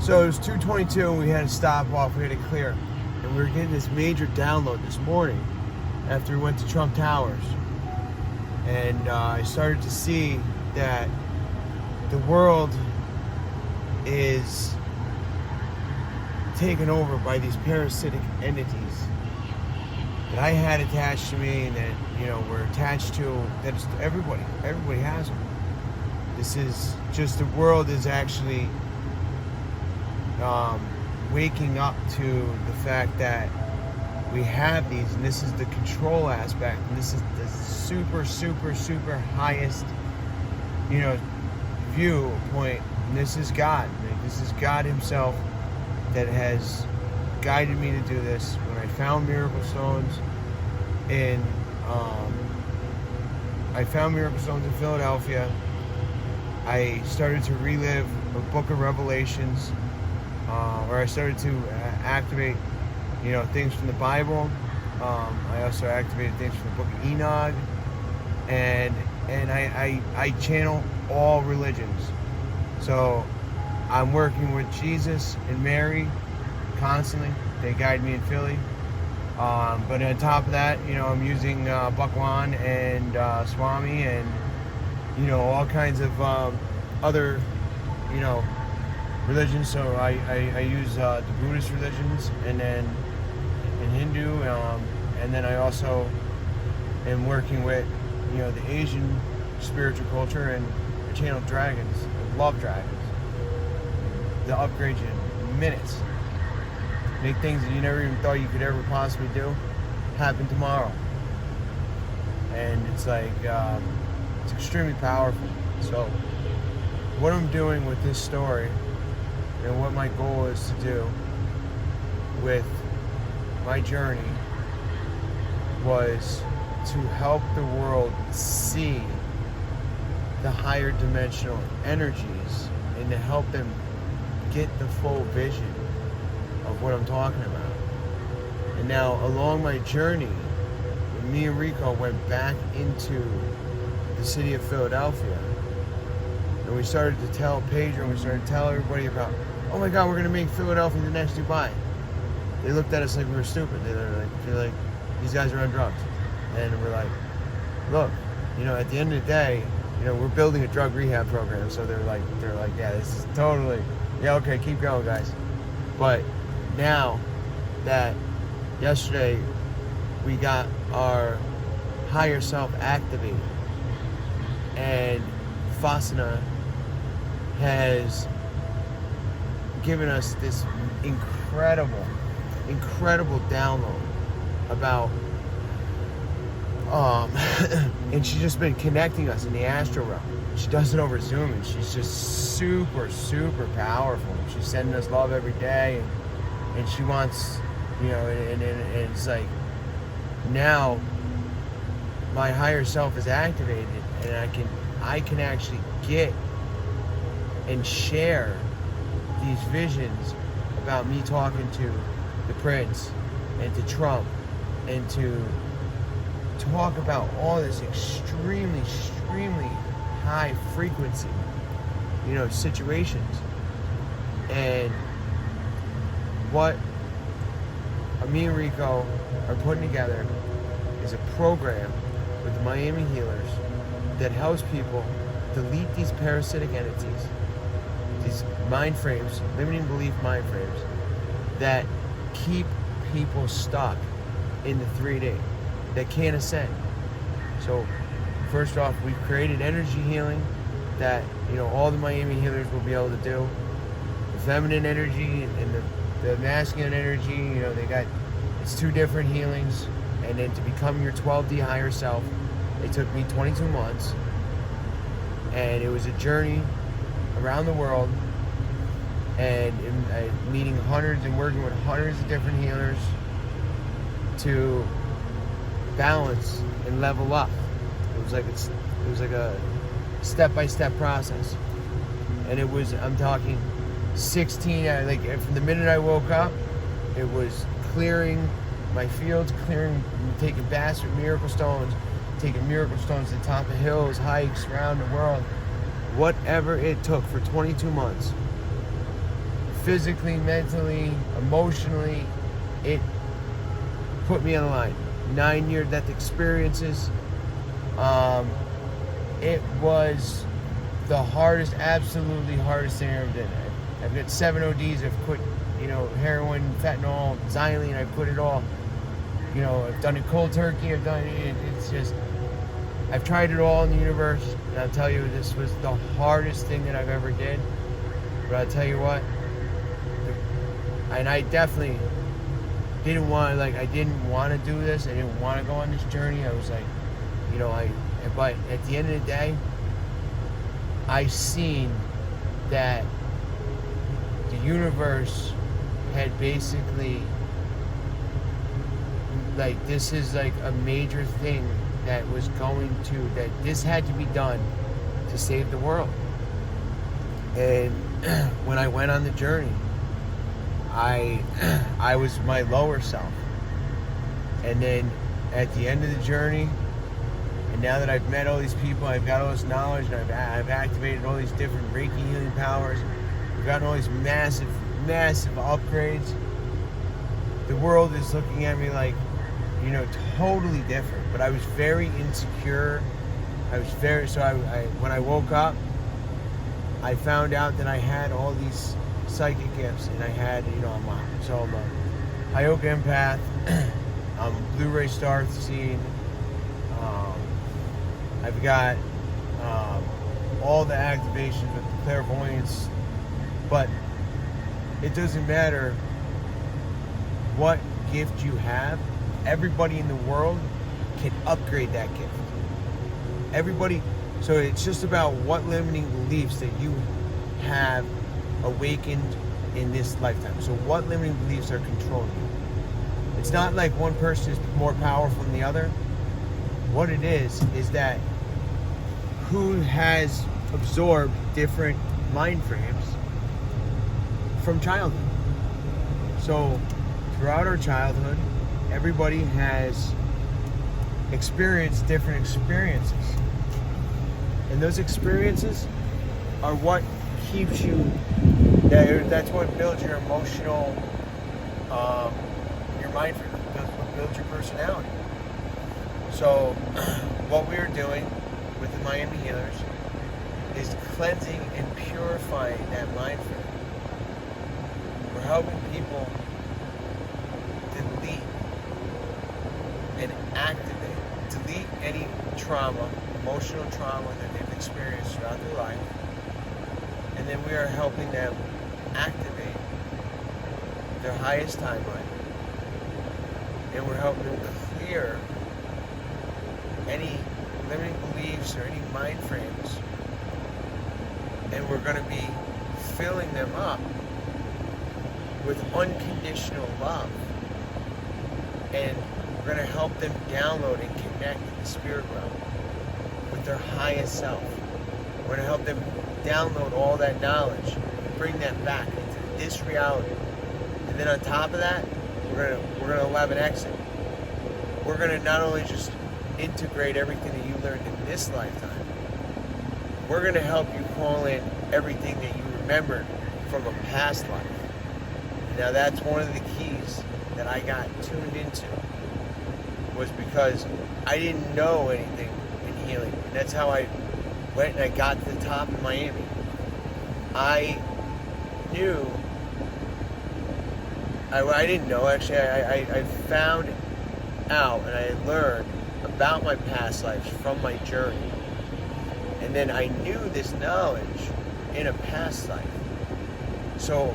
So it was 2:22 and we had to stop off, we had to clear. And we were getting this major download this morning after we went to Trump Towers. And I started to see that the world is taken over by these parasitic entities that I had attached to me and that, were attached to, that is everybody has them. This is just, the world is actually waking up to the fact that we have these, and this is the control aspect, and this is the super highest, viewpoint, and this is God. This is God himself that has guided me to do this. When I found miracle stones in Philadelphia, I started to relive the book of Revelations, where I started to activate, things from the Bible. I also activated things from the book of Enoch, and I channel all religions. So I'm working with Jesus and Mary constantly. They guide me in Philly. But on top of that, I'm using Bhagwan and Swami and, all kinds of other, religions. So I use the Buddhist religions, and then in Hindu, and then I also am working with, the Asian spiritual culture, and I channel dragons. I love dragons. They'll upgrade you in minutes. Make things that you never even thought you could ever possibly do happen tomorrow. And it's like, it's extremely powerful. So what I'm doing with this story, and what my goal is to do with my journey, was to help the world see the higher dimensional energies and to help them get the full vision of what I'm talking about. And now, along my journey, when me and Rico went back into the city of Philadelphia, and we started to tell Pedro, and we started to tell everybody about, oh my God, we're gonna make Philadelphia the next Dubai. They looked at us like we were stupid. They're like, these guys are on drugs. And we're like, look, at the end of the day, we're building a drug rehab program. So they're like, yeah, this is totally, yeah, okay, keep going, guys. But now that yesterday we got our higher self activated, and Fasana has given us this incredible download about and she's just been connecting us in the astral realm. She does it over Zoom, and she's just super powerful. She's sending us love every day, and she wants, and it's like, now my higher self is activated, and I can actually get and share these visions about me talking to the prince and to Trump, and to talk about all this extremely high frequency, situations. And what me and Rico are putting together is a program with the Miami healers that helps people delete these parasitic entities, these mind frames, limiting belief mind frames, that keep people stuck in the 3D, that can't ascend. So first off, we've created energy healing that, all the Miami healers will be able to do. The feminine energy and the masculine energy, it's two different healings. And then to become your 12D higher self, it took me 22 months. And it was a journey around the world, and meeting hundreds and working with hundreds of different healers to balance and level up. It was like a step-by-step process. And it was, I'm talking 16, from the minute I woke up, it was clearing my fields, taking baths with miracle stones, taking miracle stones to the top of hills, hikes around the world, whatever it took for 22 months. physically, mentally, emotionally, it put me on the line. 9 near-death experiences. It was the hardest, absolutely hardest thing I ever did. I've got 7 ODs. I've quit, heroin, fentanyl, xylene. I've quit it all. I've done it cold turkey. I've done it. It's just, I've tried it all in the universe. And I'll tell you, this was the hardest thing that I've ever did. But I'll tell you what, and I definitely didn't want to do this. I didn't want to go on this journey. I was like, but at the end of the day, I seen that the universe had basically, this is a major thing that was that this had to be done to save the world. And when I went on the journey, I was my lower self. And then at the end of the journey, and now that I've met all these people, I've got all this knowledge, and I've activated all these different Reiki healing powers, I've gotten all these massive, massive upgrades, the world is looking at me totally different. But I was very insecure. When I woke up, I found out that I had all these psychic gifts, and I had, I'm a Hyoka empath, I'm a Blu-ray star seeing, I've got all the activations with clairvoyance, but it doesn't matter what gift you have. Everybody in the world can upgrade that gift. Everybody. So it's just about what limiting beliefs that you have awakened in this lifetime. So what limiting beliefs are controlling you? It's not like one person is more powerful than the other. What it is that who has absorbed different mind frames from childhood. So throughout our childhood, everybody has experienced different experiences. And those experiences are what keeps you, that's what builds your emotional, your mind frame. That's what builds your personality. So what we're doing with the Miami Healers is cleansing and purifying that mind frame. We're helping people delete and delete any trauma, emotional trauma that they've experienced throughout their life, and then we are helping them activate their highest timeline, and we're helping them clear any limiting beliefs or any mind frames, and we're going to be filling them up with unconditional love, and we're going to help them download and connect with the spirit realm, with their highest self. We're going to help them download all that knowledge, bring that back into this reality. And then on top of that, we're going to 11X it. We're going to not only just integrate everything that you learned in this lifetime, we're going to help you call in everything that you remembered from a past life. Now that's one of the keys that I got tuned into, was because I didn't know anything in healing. And that's how I went and I got to the top in Miami. I knew, I didn't know actually, I found out and I learned about my past lives from my journey. And then I knew this knowledge in a past life. So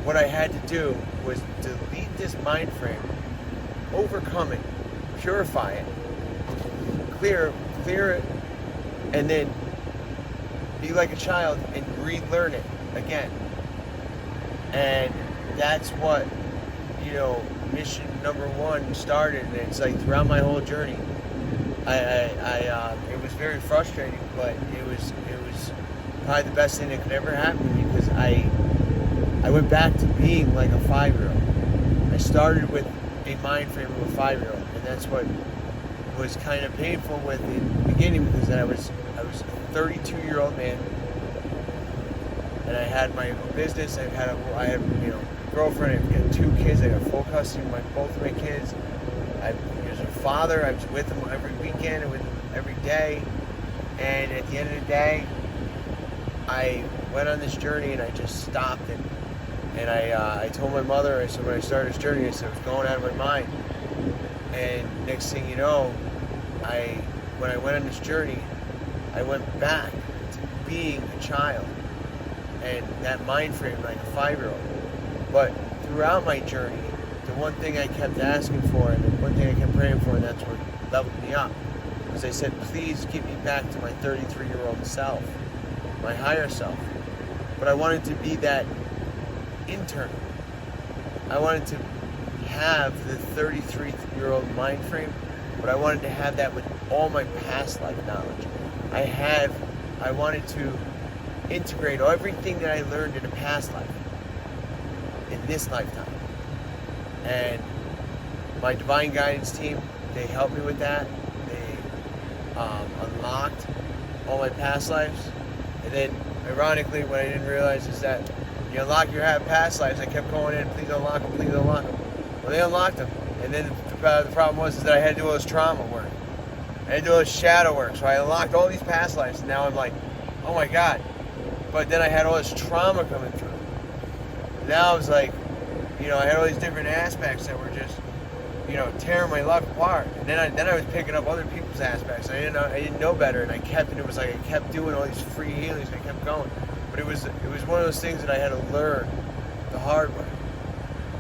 what I had to do was delete this mind frame, overcome it, purify it, clear it, and then be like a child and relearn it again. And that's what, mission number 1 started. And it's like throughout my whole journey, it was very frustrating, but it was probably the best thing that could ever happen to me, because I went back to being like a 5-year-old. I started with a mind frame of a 5-year-old, and that's what was kind of painful with in the beginning, because I was a 32-year-old man, and and I had my own business. I had girlfriend. I got 2 kids. I got full custody of both of my kids. I was a father. I was with them every weekend and with them every day. And at the end of the day, I went on this journey and I just stopped it. And I told my mother, I said when I started this journey, I said it was going out of my mind. And next thing you know, when I went on this journey, I went back to being a child and that mind frame like a 5-year-old. But throughout my journey, the one thing I kept asking for and the one thing I kept praying for, and that's what leveled me up, was I said, please get me back to my 33-year-old self, my higher self. But I wanted to be that internal. I wanted to have the 33-year-old mind frame, but I wanted to have that with all my past life knowledge. I wanted to integrate everything that I learned in a past life in this lifetime. And my divine guidance team, they helped me with that. They unlocked all my past lives. And then, ironically, what I didn't realize is that you unlock your past lives. I kept going in, please unlock them, please unlock them. Well, they unlocked them. And then the problem was that I had to do all this trauma work. I had to do all this shadow work. So I unlocked all these past lives. And now I'm like, oh my God. But then I had all this trauma coming through. Now I was like, I had all these different aspects that were just, tearing my life apart. And then I was picking up other people's aspects. I didn't know better, and it was like I kept doing all these free healings, and I kept going. But it was one of those things that I had to learn the hard way.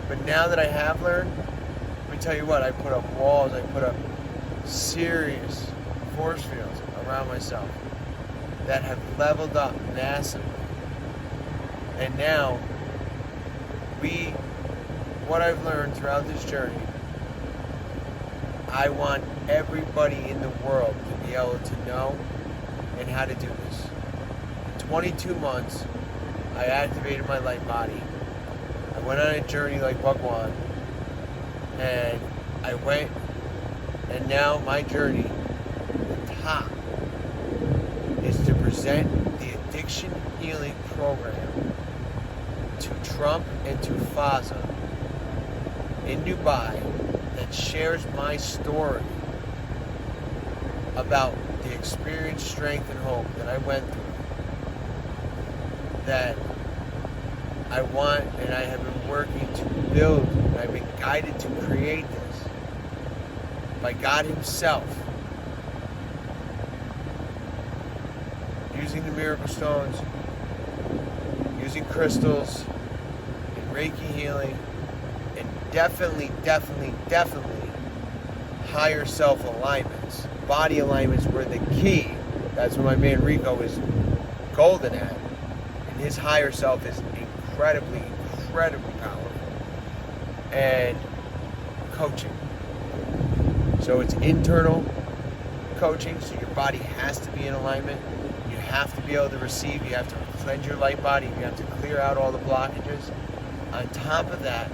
But now that I have learned, let me tell you what, I put up walls, I put up serious force fields around myself that have leveled up massively. And now, what I've learned throughout this journey, I want everybody in the world to be able to know and how to do this. In 22 months, I activated my light body. I went on a journey like Bhagwan, and I went, and now my journey, the top, is to present the addiction healing program to Trump and to Faza in Dubai that shares my story about the experience, strength, and hope that I went through, that I want and I have been working to build, and I've been guided to create this by God Himself, using the miracle stones, using crystals, and Reiki healing, and definitely higher self alignments. Body alignments were the key. That's what my man Rico is golden at. And his higher self is incredibly powerful. And coaching. So it's internal coaching, so your body has to be in alignment. You have to be able to receive. You have to cleanse your light body. You have to clear out all the blockages. On top of that,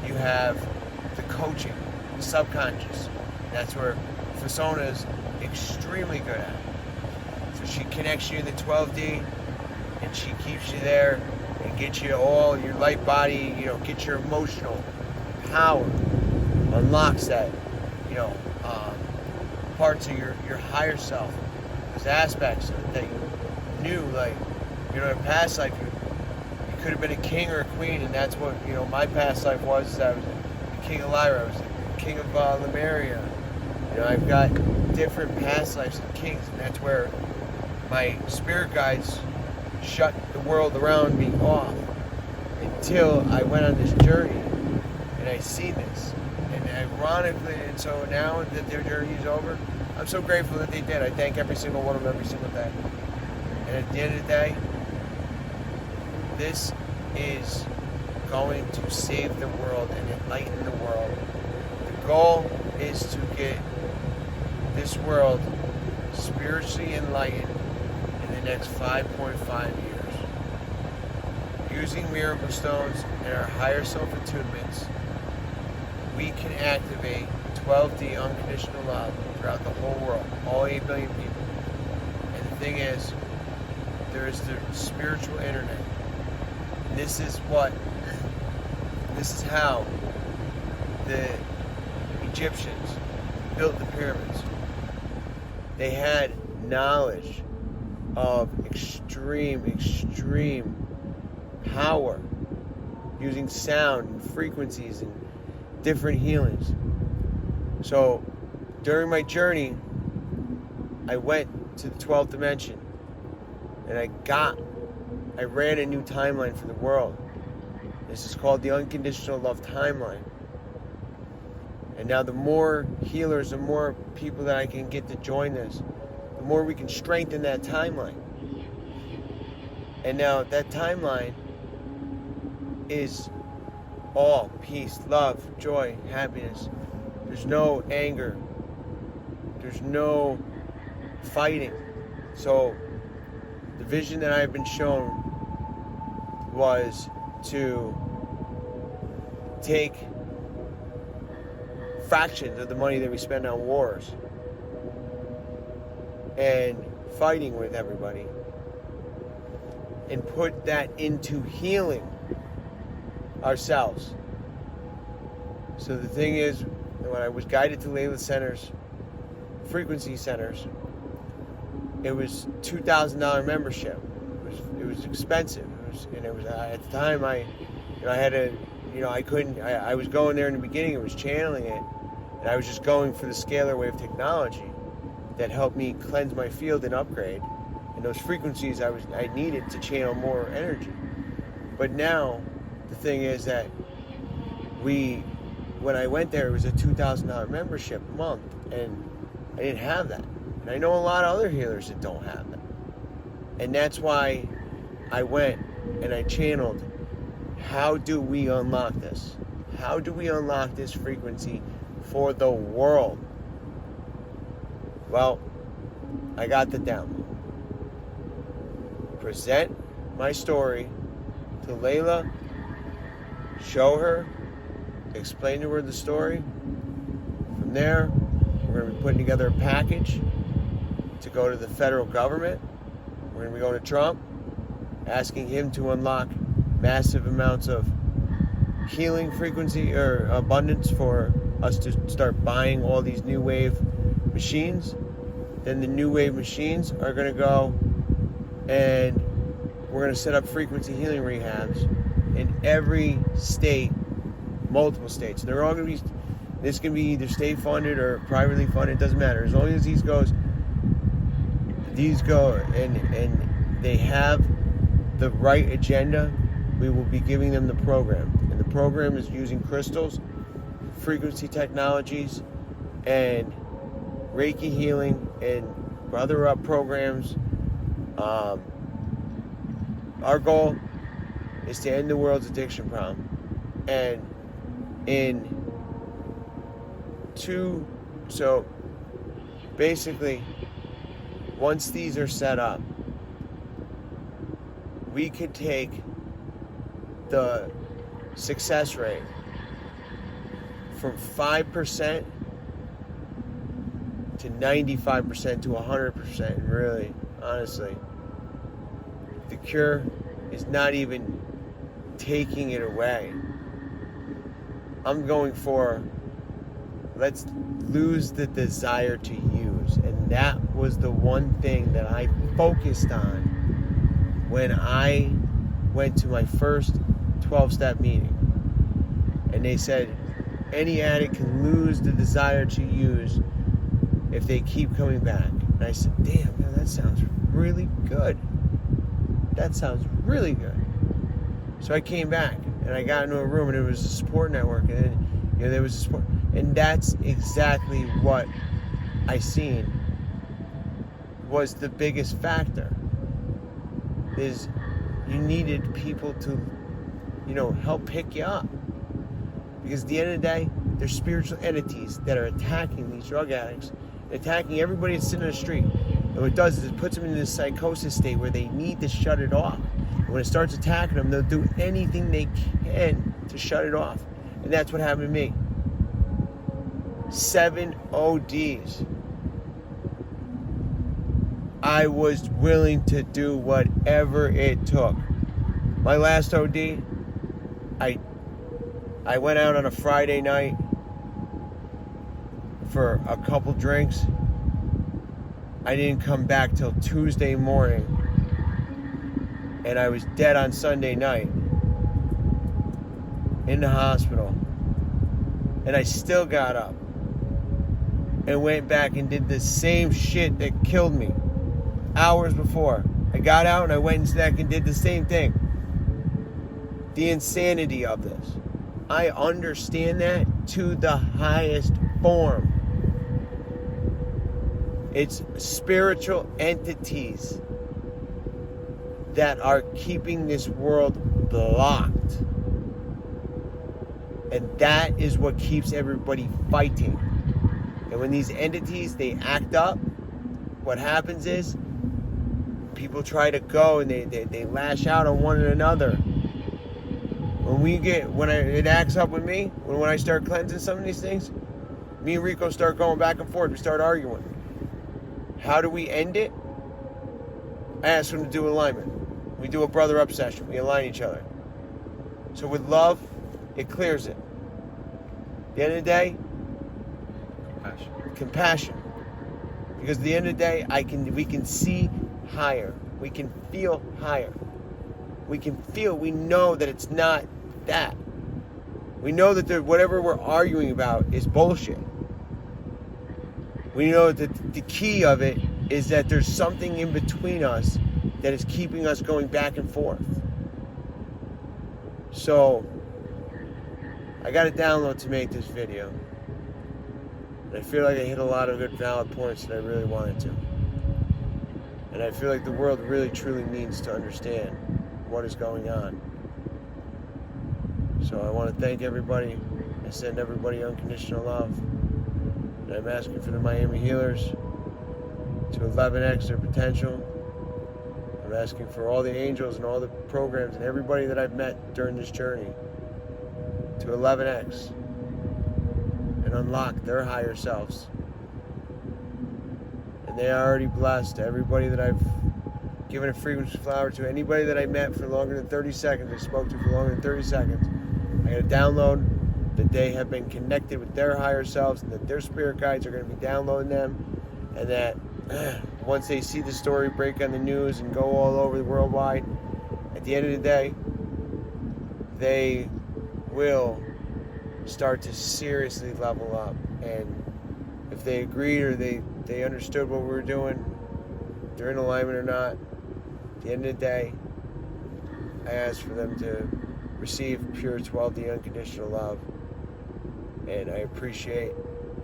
you have the coaching, the subconscious. That's where Fasona is extremely good at. So she connects you to the 12D, and she keeps you there and gets you all your light body, gets your emotional power, unlocks that, parts of your higher self, those aspects that you knew, like, in a past life, you could have been a king or a queen, and that's what, my past life was. I was the king of Lyra, I was the king of Lemuria. I've got different past lives of kings, and that's where my spirit guides shut the world around me off until I went on this journey, and I see this. And ironically, and so now that their journey is over, I'm so grateful that they did. I thank every single one of them every single day. And at the end of the day, this is going to save the world and enlighten the world. The goal is to get this world spiritually enlightened in the next 5.5 years. Using miracle stones and our higher self attunements, we can activate 12D unconditional love throughout the whole world, all 8 billion people. And the thing is, there is the spiritual internet. And this is how the Egyptians built the pyramids. They had knowledge of extreme power using sound and frequencies and different healings. So during my journey, I went to the 12th dimension and I ran a new timeline for the world. This is called the Unconditional Love Timeline. And now the more healers, the more people that I can get to join this, the more we can strengthen that timeline. And now that timeline is all peace, love, joy, happiness. There's no anger. There's no fighting. So the vision that I've been shown was to take fractions of the money that we spend on wars and fighting with everybody and put that into healing ourselves. So the thing is, when I was guided to Layla centers, frequency centers, it was $2,000 membership. It was expensive. At the time I was going there in the beginning. It was channeling it, and I was just going for the scalar wave technology that helped me cleanse my field and upgrade. And those frequencies I needed to channel more energy. But now the thing is that when I went there, it was a $2,000 membership a month, and I didn't have that. And I know a lot of other healers that don't have that. And that's why I went and I channeled, how do we unlock this? How do we unlock this frequency for the world? Well, I got the download. Present my story to Layla, show her, explain to her the story. From there, we're going to be putting together a package to go to the federal government. We're going to be going to Trump, asking him to unlock massive amounts of healing frequency or abundance for us to start buying all these new wave machines. Then the new wave machines are going to go and we're going to set up frequency healing rehabs in every state, multiple states. They're all going to be, this can be either state funded or privately funded, it doesn't matter. As long as these go and they have the right agenda, we will be giving them the program. And the program is using crystals, frequency technologies, and Reiki healing and brother up programs. Our goal is to end the world's addiction problem. And so basically, once these are set up, we could take the success rate from 5% to 95% to 100%. Really, honestly, the cure is not even taking it away. I'm going for, let's lose the desire to use. And that was the one thing that I focused on when I went to my first 12-step meeting. And they said, any addict can lose the desire to use if they keep coming back. And I said, damn, man, that sounds really good. That sounds really good. So I came back and I got into a room and it was a support network, and then, there was a support, and that's exactly what I seen was the biggest factor. Is you needed people to, help pick you up, because at the end of the day, there's spiritual entities that are attacking these drug addicts, attacking everybody that's sitting on the street. And what it does is it puts them in this psychosis state where they need to shut it off. And when it starts attacking them, they'll do anything they can to shut it off. And that's what happened to me. 7 ODs. I was willing to do whatever it took. My last OD, I went out on a Friday night for a couple drinks. I didn't come back till Tuesday morning, and I was dead on Sunday night in the hospital. And I still got up and went back and did the same shit that killed me hours before. I got out and I went back and did the same thing. The insanity of this. I understand that to the highest form. It's spiritual entities that are keeping this world blocked. And that is what keeps everybody fighting. And when these entities, they act up, what happens is people try to go and they lash out on one another. When it acts up with me, when I start cleansing some of these things, me and Rico start going back and forth. We start arguing. How do we end it? I ask him to do alignment. We do a brother up session. We align each other. So with love, it clears it. At the end of the day, compassion. Because at the end of the day, we can see higher. We can feel higher. We know that it's not that. We know that whatever we're arguing about is bullshit. We know that the key of it is that there's something in between us that is keeping us going back and forth. So, I got a download to make this video. And I feel like I hit a lot of good valid points that I really wanted to. And I feel like the world really truly needs to understand what is going on. So I want to thank everybody. I send everybody unconditional love. And I'm asking for the Miami healers to 11x their potential. I'm asking for all the angels and all the programs and everybody that I've met during this journey to 11x and unlock their higher selves. And they are already blessed. Everybody that I've given a frequency flower to, anybody that I met for longer than 30 seconds, I spoke to for longer than 30 seconds, I got a download that they have been connected with their higher selves and that their spirit guides are going to be downloading them, and that once they see the story break on the news and go all over the worldwide, at the end of the day, they will start to seriously level up. And if they agreed or they understood what we were doing, they're in alignment or not, at the end of the day, I ask for them to receive pure 12D unconditional love. And I appreciate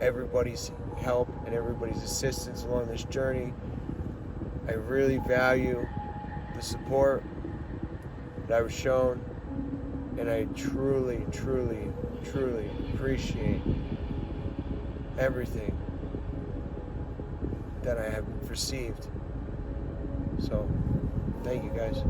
everybody's help and everybody's assistance along this journey. I really value the support that I was shown, and I truly, truly, truly appreciate everything that I have received. So, thank you guys.